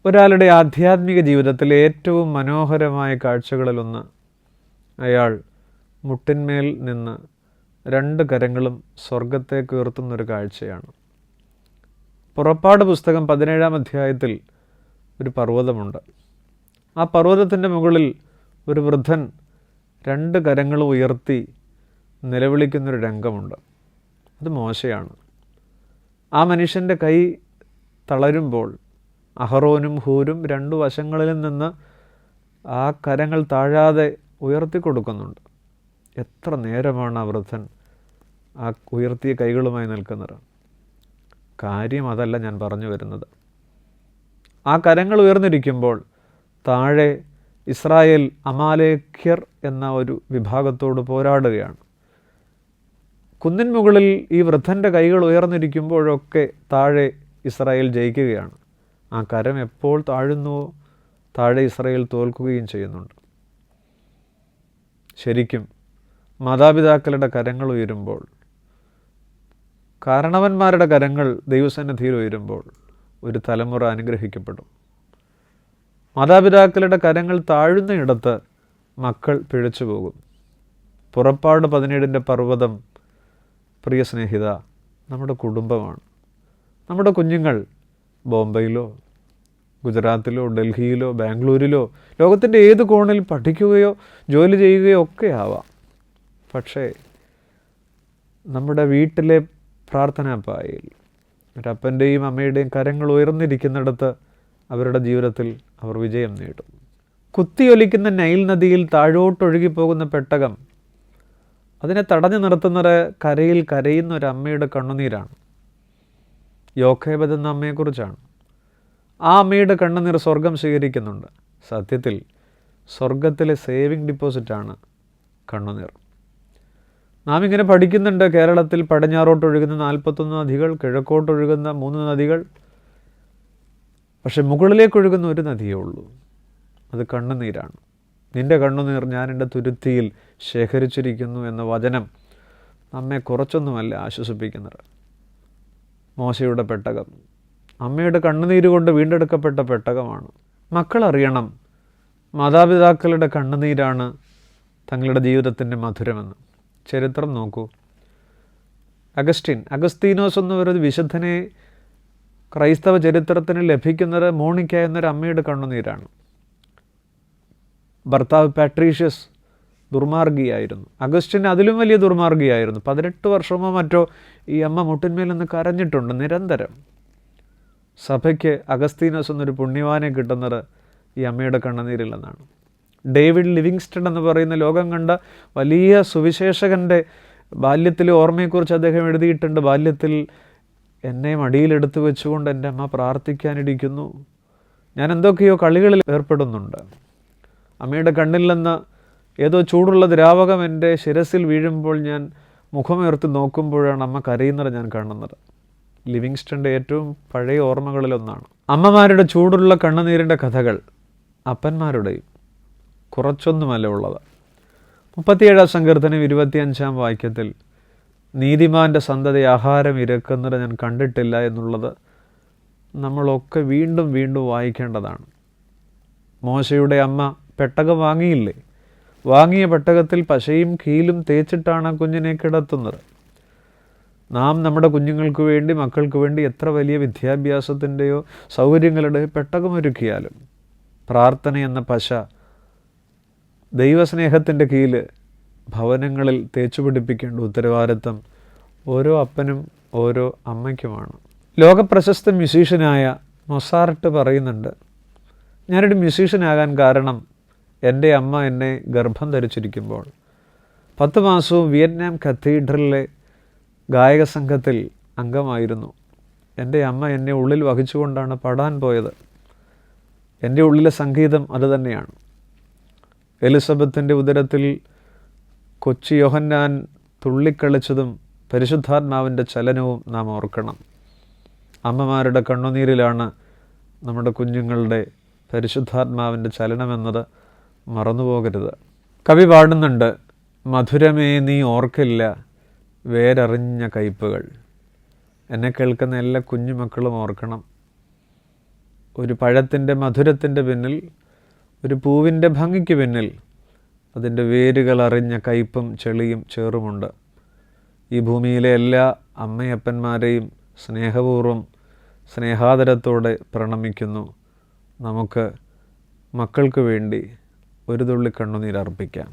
ഒരാളുടെ ആധ്യാത്മിക ജീവിതത്തിലെ ഏറ്റവും മനോഹരമായ കാഴ്ചകളിലൊന്ന് അയാൾ മുട്ടിന്മേൽ നിന്ന് 2 കരങ്ങളും സ്വർഗത്തേക്ക് ഉയർത്തുന്നൊരു കാഴ്ചയാണ്. പുറപ്പാട് പുസ്തകം 17-ാം അധ്യായത്തിൽ ഒരു പർവ്വതമുണ്ട്. ആ പർവ്വതത്തിൻ്റെ മുകളിൽ ഒരു വൃദ്ധൻ 2 കരങ്ങളും ഉയർത്തി നിലവിളിക്കുന്നൊരു രംഗമുണ്ട്. അത് മോശയാണ്. ആ മനുഷ്യൻ്റെ കൈ തളരുമ്പോൾ അഹറോനും ഹൂരും 2 വശങ്ങളിലും നിന്ന് ആ കരങ്ങൾ താഴാതെ ഉയർത്തി കൊടുക്കുന്നുണ്ട്. എത്ര നേരമാണ് ആ വൃദ്ധൻ ആ ഉയർത്തിയ കൈകളുമായി നിൽക്കുന്നത്? കാര്യം അതല്ല ഞാൻ പറഞ്ഞു വരുന്നത്. ആ കരങ്ങൾ ഉയർന്നിരിക്കുമ്പോൾ താഴെ ഇസ്രായേൽ അമാലേക്യർ എന്ന ഒരു വിഭാഗത്തോട് പോരാടുകയാണ്. കുന്നിൻ മുകളിൽ ഈ വൃദ്ധൻ്റെ കൈകൾ ഉയർന്നിരിക്കുമ്പോഴൊക്കെ താഴെ ഇസ്രായേൽ ജയിക്കുകയാണ്. ആ കരം എപ്പോൾ താഴുന്നുവോ താഴെ ഇസ്രായേൽ തോൽക്കുകയും ചെയ്യുന്നുണ്ട്. ശരിക്കും മാതാപിതാക്കളുടെ കരങ്ങൾ ഉയരുമ്പോൾ, കാരണവന്മാരുടെ കരങ്ങൾ ദൈവസന്നിധിയിൽ ഉയരുമ്പോൾ ഒരു തലമുറ അനുഗ്രഹിക്കപ്പെടും. മാതാപിതാക്കളുടെ കരങ്ങൾ താഴുന്നയിടത്ത് മക്കൾ പിഴച്ചു പോകും. പുറപ്പാട് 17-ന്റെ പർവ്വതം, പ്രിയ സ്നേഹിത, നമ്മുടെ കുടുംബമാണ്. നമ്മുടെ കുഞ്ഞുങ്ങൾ ബോംബെയിലോ ഗുജറാത്തിലോ ഡൽഹിയിലോ ബാംഗ്ലൂരിലോ ലോകത്തിൻ്റെ ഏത് കോണിൽ പഠിക്കുകയോ ജോലി ചെയ്യുകയോ ഒക്കെ ആവാം. പക്ഷേ നമ്മുടെ വീട്ടിലെ പ്രാർത്ഥനാപ്പായയിൽ ഒരപ്പൻ്റെയും അമ്മയുടെയും കരങ്ങൾ ഉയർന്നിരിക്കുന്നിടത്ത് അവരുടെ ജീവിതത്തിൽ അവർ വിജയം നേടും. കുത്തിയൊലിക്കുന്ന നൈൽ നദിയിൽ താഴോട്ടൊഴുകിപ്പോകുന്ന പെട്ടകം, അതിനെ തടഞ്ഞു നിർത്തുന്നത് കരയിൽ കരയുന്ന ഒരു അമ്മയുടെ കണ്ണുനീരാണ്. യോഖേബദ് എന്ന അമ്മയെക്കുറിച്ചാണ്. ആ അമ്മയുടെ കണ്ണുനീർ സ്വർഗം സ്വീകരിക്കുന്നുണ്ട്. സത്യത്തിൽ സ്വർഗത്തിലെ സേവിങ് ഡിപ്പോസിറ്റാണ് കണ്ണുനീർ. നാം ഇങ്ങനെ പഠിക്കുന്നുണ്ട്, കേരളത്തിൽ പടിഞ്ഞാറോട്ടൊഴുകുന്ന 41 നദികൾ, കിഴക്കോട്ടൊഴുകുന്ന 3 നദികൾ. പക്ഷെ മുകളിലേക്കൊഴുകുന്ന ഒരു നദിയേ ഉള്ളൂ. അത് കണ്ണുനീരാണ്. നിൻ്റെ കണ്ണുനീർ ഞാൻ എൻ്റെ തുരുത്തിയിൽ ശേഖരിച്ചിരിക്കുന്നു എന്ന വചനം നമ്മെ കുറച്ചൊന്നുമല്ല ആശ്വസിപ്പിക്കുന്നത്. മോശയുടെ പെട്ടകം അമ്മയുടെ കണ്ണുനീര് കൊണ്ട് വീണ്ടെടുക്കപ്പെട്ട പെട്ടകമാണ്. മക്കൾ അറിയണം, മാതാപിതാക്കളുടെ കണ്ണുനീരാണ് തങ്ങളുടെ ജീവിതത്തിൻ്റെ മധുരമെന്ന്. ചരിത്രം നോക്കൂ. അഗസ്തീനോസ് എന്നൊരു വിശുദ്ധനെ ക്രൈസ്തവ ചരിത്രത്തിന് ലഭിക്കുന്നത് മോണിക്ക എന്നൊരു അമ്മയുടെ കണ്ണുനീരാണ്. ഭർത്താവ് പാട്രീഷ്യസ് ദുർമാർഗിയായിരുന്നു. അഗസ്റ്റിൻ അതിലും വലിയ ദുർമാർഗിയായിരുന്നു. 18 വർഷമോ മറ്റോ ഈ അമ്മ മുട്ടിന്മേൽ നിന്ന് കരഞ്ഞിട്ടുണ്ട് നിരന്തരം. സഭയ്ക്ക് അഗസ്തീനോസ് എന്നൊരു പുണ്യവാനെ കിട്ടുന്നത് ഈ അമ്മയുടെ കണ്ണുനീരില്ലെന്നാണ്. ഡേവിഡ് ലിവിങ്സ്റ്റൺ എന്ന് പറയുന്ന ലോകം കണ്ട വലിയ സുവിശേഷകൻ്റെ ബാല്യത്തിലെ ഓർമ്മയെക്കുറിച്ച് അദ്ദേഹം എഴുതിയിട്ടുണ്ട്. ബാല്യത്തിൽ എന്നെ മടിയിലെടുത്ത് വെച്ചുകൊണ്ട് എൻ്റെ അമ്മ പ്രാർത്ഥിക്കാനിരിക്കുന്നു. ഞാൻ എന്തൊക്കെയോ കളികളിൽ ഏർപ്പെടുന്നുണ്ട്. അമ്മയുടെ കണ്ണിൽ നിന്ന് ഏതോ ചൂടുള്ള ദ്രാവകം എൻ്റെ ശിരസിൽ വീഴുമ്പോൾ ഞാൻ മുഖമുയർത്തി നോക്കുമ്പോഴാണ് അമ്മ കരയുന്നത് ഞാൻ കാണുന്നത്. ലിവിങ്സ്റ്റൻ്റെ ഏറ്റവും പഴയ ഓർമ്മകളിലൊന്നാണ്. അമ്മമാരുടെ ചൂടുള്ള കണ്ണുനീരിൻ്റെ കഥകൾ അപ്പന്മാരുടെയും കുറച്ചൊന്നുമല്ല ഉള്ളത്. 37-ാം സങ്കീർത്തനം 25-ാം വാക്യത്തിൽ നീതിമാൻ്റെ സന്തതി ആഹാരം ഇരക്കുന്നത് ഞാൻ കണ്ടിട്ടില്ല എന്നുള്ളത് നമ്മളൊക്കെ വീണ്ടും വീണ്ടും വായിക്കേണ്ടതാണ്. മോശയുടെ അമ്മ പെട്ടകം വാങ്ങിയില്ലേ? വാങ്ങിയ പെട്ടകത്തിൽ പശയും കീലും തേച്ചിട്ടാണ് കുഞ്ഞിനെ കിടത്തുന്നത്. നാം നമ്മുടെ കുഞ്ഞുങ്ങൾക്ക് വേണ്ടി, മക്കൾക്ക് വേണ്ടി എത്ര വലിയ വിദ്യാഭ്യാസത്തിൻ്റെയോ സൗകര്യങ്ങളുടെയോ പെട്ടകമൊരുക്കിയാലും പ്രാർത്ഥന എന്ന പശ ദൈവസ്നേഹത്തിൻ്റെ കീഴിൽ ഭവനങ്ങളിൽ തേച്ചു പിടിപ്പിക്കേണ്ട ഉത്തരവാദിത്തം ഓരോ അപ്പനും ഓരോ അമ്മയ്ക്കുമാണ്. ലോകപ്രശസ്ത മ്യൂസീഷ്യനായ മൊസാർട്ട് പറയുന്നുണ്ട്, ഞാനൊരു മ്യൂസീഷ്യനാകാൻ കാരണം എൻ്റെ അമ്മ എന്നെ ഗർഭം ധരിച്ചിരിക്കുമ്പോൾ 10 മാസവും വിയറ്റ്നാം കത്തീഡ്രലിലെ ഗായക സംഘത്തിൽ അംഗമായിരുന്നു. എൻ്റെ അമ്മ എന്നെ ഉള്ളിൽ വഹിച്ചുകൊണ്ടാണ് പാടാൻ പോയത്. എൻ്റെ ഉള്ളിലെ സംഗീതം അതുതന്നെയാണ്. എലിസബത്തിൻ്റെ ഉദരത്തിൽ കൊച്ചി യോഹന്നാൻ തുള്ളിക്കളിച്ചതും പരിശുദ്ധാത്മാവിൻ്റെ ചലനവും നാം ഓർക്കണം. അമ്മമാരുടെ കണ്ണുനീരിലാണ് നമ്മുടെ കുഞ്ഞുങ്ങളുടെ പരിശുദ്ധാത്മാവിൻ്റെ ചലനമെന്നത് മറന്നുപോകരുത്. കവി പാടുന്നുണ്ട്, മധുരമേ നീ ഓർക്കില്ല വേരറിഞ്ഞ കയ്പുകൾ. എന്നെ കേൾക്കുന്ന എല്ലാ കുഞ്ഞുമക്കളും ഓർക്കണം, ഒരു പഴത്തിൻ്റെ മധുരത്തിൻ്റെ പിന്നിൽ, ഒരു പൂവിൻ്റെ ഭംഗിക്ക് പിന്നിൽ അതിൻ്റെ വേരുകൾ അറിഞ്ഞ കയ്പും ചെളിയും ചേറുമുണ്ട്. ഈ ഭൂമിയിലെ എല്ലാ അമ്മയപ്പന്മാരെയും സ്നേഹപൂർവ്വം സ്നേഹാദരത്തോടെ പ്രണമിക്കുന്നു. നമുക്ക് മക്കൾക്ക് വേണ്ടി ഒരു തുള്ളി കണ്ണുനീരർപ്പിക്കാം.